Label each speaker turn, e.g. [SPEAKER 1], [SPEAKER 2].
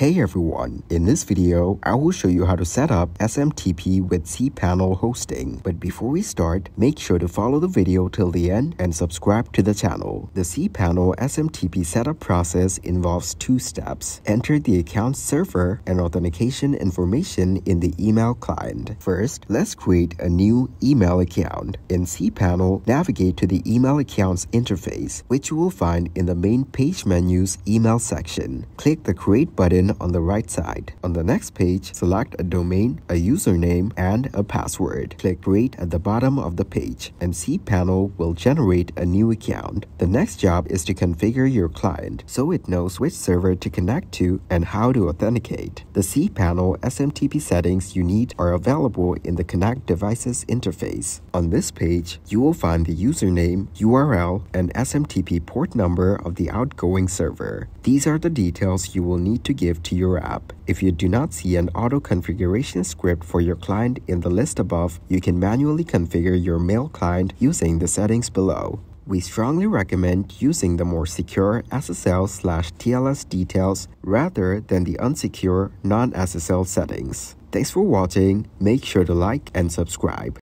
[SPEAKER 1] Hey everyone, in this video, I will show you how to set up SMTP with Cpanel hosting. But before we start, make sure to follow the video till the end and subscribe to the channel. The Cpanel SMTP setup process involves two steps. Enter the account server and authentication information in the email client. First, let's create a new email account. In Cpanel, navigate to the email accounts interface, which you will find in the main page menu's email section. Click the Create button on the right side. On the next page, select a domain, a username, and a password. Click Create at the bottom of the page, and Cpanel will generate a new account. The next job is to configure your client so it knows which server to connect to and how to authenticate. The Cpanel SMTP settings you need are available in the Connect Devices interface. On this page, you will find the username, URL, and SMTP port number of the outgoing server. These are the details you will need to give to your app. If you do not see an auto configuration script for your client in the list above, you can manually configure your mail client using the settings below. We strongly recommend using the more secure SSL/TLS details rather than the unsecure non-SSL settings. Thanks for watching. Make sure to like and subscribe.